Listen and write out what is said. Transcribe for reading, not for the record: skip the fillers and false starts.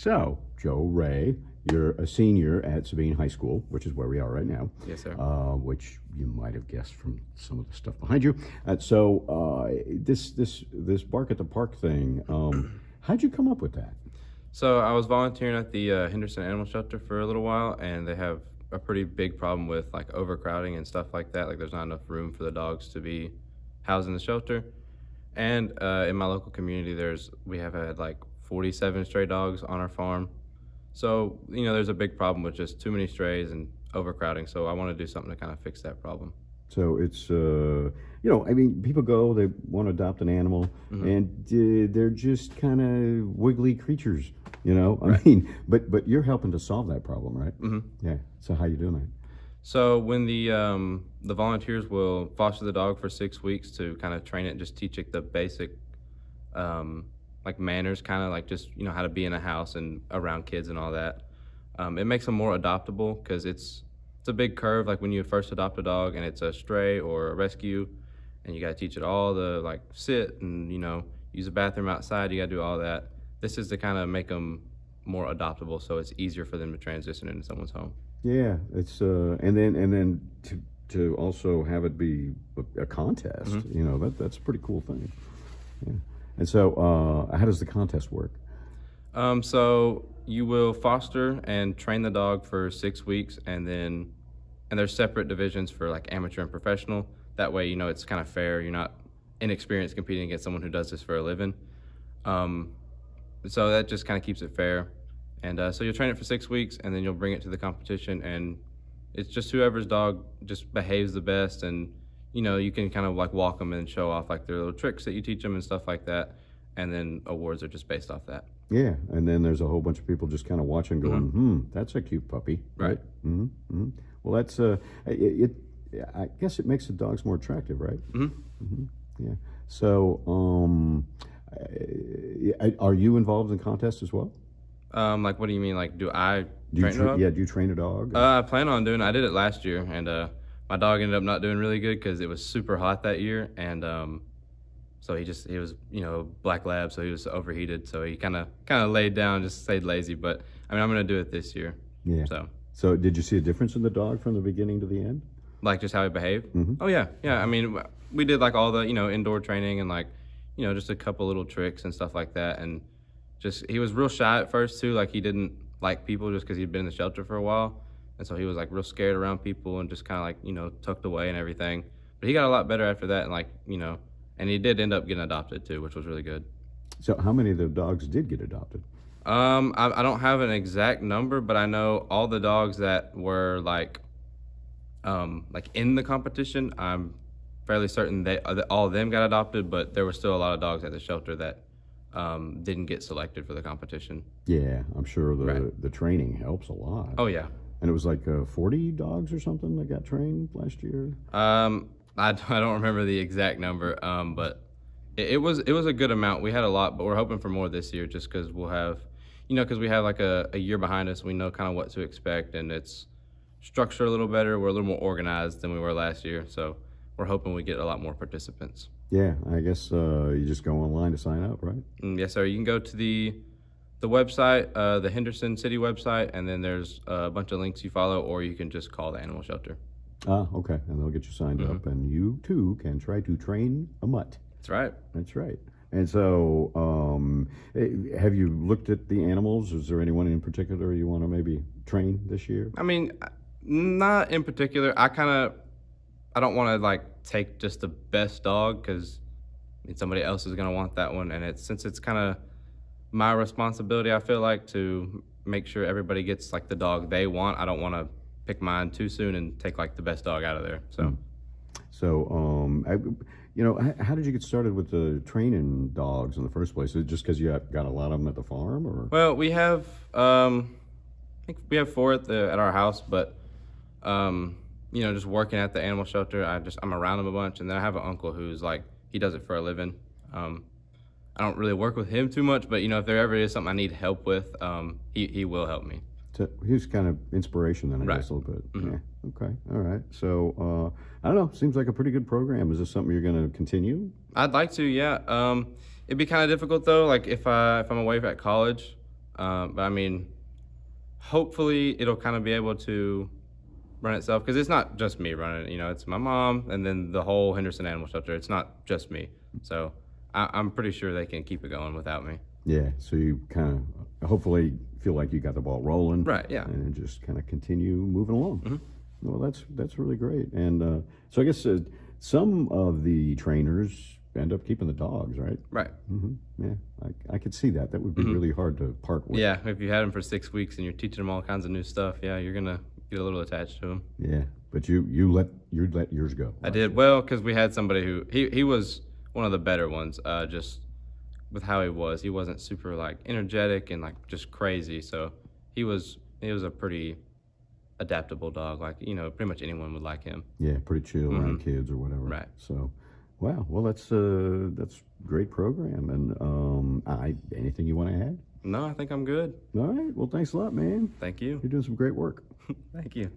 So, Joe Ray, you're a senior at Sabine High School, which is where we are right now. Yes, sir. Which you might have guessed from some of the stuff behind you. This Bark at the Park thing, how'd you come up with that? So I was volunteering at the Henderson Animal Shelter for a little while, and they have a pretty big problem with like overcrowding and stuff like that. Like there's not enough room for the dogs to be housed in the shelter. And in my local community, we have had like 47 stray dogs on our farm. So, there's a big problem with just too many strays and overcrowding. So I want to do something to kind of fix that problem. So it's, people go, they want to adopt an animal, and they're just kind of wiggly creatures, Right. But you're helping to solve that problem, right? Mm-hmm. Yeah. So how you doing that? So when the volunteers will foster the dog for 6 weeks to kind of train it, just teach it the basic like manners, kind of like just how to be in a house and around kids and all that. It makes them more adoptable because it's a big curve. Like when you first adopt a dog and it's a stray or a rescue, and you got to teach it all the like sit and use a bathroom outside. You got to do all that. This is to kind of make them more adoptable, so it's easier for them to transition into someone's home. Yeah, it's and then to also have it be a contest, that's a pretty cool thing. Yeah. And so, how does the contest work? So you will foster and train the dog for 6 weeks, and there's separate divisions for like amateur and professional. That way, it's kind of fair. You're not inexperienced competing against someone who does this for a living. So that just kind of keeps it fair. And so you'll train it for 6 weeks, and then you'll bring it to the competition, and it's just whoever's dog just behaves the best. And you can kind of like walk them and show off like their little tricks that you teach them and stuff like that. And then awards are just based off that. Yeah, and then there's a whole bunch of people just kind of watching, going, that's a cute puppy, right? Mm-hmm. Mm-hmm. Well, that's I guess it makes the dogs more attractive, right? Mm-hmm. Mm-hmm. Yeah. So, are you involved in contests as well? Like, what do you mean? Like, do I train a dog? Yeah, do you train a dog? I plan on doing it. I did it last year, and my dog ended up not doing really good because it was super hot that year, and so he was black lab, so he was overheated, so he kind of laid down, just stayed lazy. But I mean, I'm gonna do it this year. Yeah. So did you see a difference in the dog from the beginning to the end? Like just how he behaved? Mm-hmm. Oh yeah. I mean, we did like all the indoor training and like just a couple little tricks and stuff like that, and just he was real shy at first too. Like he didn't like people just because he'd been in the shelter for a while, and so he was like real scared around people and just kind of like tucked away and everything. But he got a lot better after that, and and he did end up getting adopted too, which was really good. So how many of the dogs did get adopted? I don't have an exact number, but I know all the dogs that were like in the competition, I'm fairly certain that all of them got adopted, but there were still a lot of dogs at the shelter that didn't get selected for the competition. Yeah, I'm sure Right. the training helps a lot. Oh yeah. And it was like 40 dogs or something that got trained last year? I don't remember the exact number, but it was a good amount. We had a lot, but we're hoping for more this year just because we'll have, because we have like a year behind us. We know kind of what to expect, and it's structured a little better. We're a little more organized than we were last year, so we're hoping we get a lot more participants. Yeah, I guess you just go online to sign up, right? Yes, sir. You can go to the website, the Henderson City website, and then there's a bunch of links you follow, or you can just call the animal shelter. Ah, okay, and they'll get you signed up, and you too can try to train a mutt. That's right. That's right. And so, have you looked at the animals? Is there anyone in particular you want to maybe train this year? I mean, not in particular. I don't want to like take just the best dog because somebody else is going to want that one, and since it's kind of my responsibility, I feel like, to make sure everybody gets like the dog they want. I don't want to pick mine too soon and take like the best dog out of there. So, how did you get started with the training dogs in the first place? Is it just because you got a lot of them at the farm, or? Well, we have, I think we have 4 at our house, but just working at the animal shelter, I'm around them a bunch, and then I have an uncle who's like, he does it for a living. I don't really work with him too much, but if there ever is something I need help with, he will help me. So he's kind of inspiration then, I guess, a little bit. Mm-hmm. Yeah. Okay. All right. So I don't know. Seems like a pretty good program. Is this something you're going to continue? I'd like to, yeah. It'd be kind of difficult though. Like if I'm away at college, But I mean, hopefully it'll kind of be able to run itself because it's not just me running it. You know, it's my mom and then the whole Henderson Animal Shelter. It's not just me. So I'm pretty sure they can keep it going without me. Yeah, so you kind of hopefully feel like you got the ball rolling. Right, yeah. And just kind of continue moving along. Mm-hmm. Well, that's really great. And so I guess some of the trainers end up keeping the dogs, right? Right. Yeah, I could see that. That would be really hard to part with. Yeah, if you had them for 6 weeks and you're teaching them all kinds of new stuff, yeah, you're going to get a little attached to them. Yeah, but you let yours go. I did. Well, because we had somebody who, he was one of the better ones, just with how he was. He wasn't super, like, energetic and, like, just crazy. So he was a pretty adaptable dog. Like, you know, pretty much anyone would like him. Yeah, pretty chill around kids or whatever. Right. So, wow. Well, that's great program. And anything you want to add? No, I think I'm good. All right. Well, thanks a lot, man. Thank you. You're doing some great work. Thank you.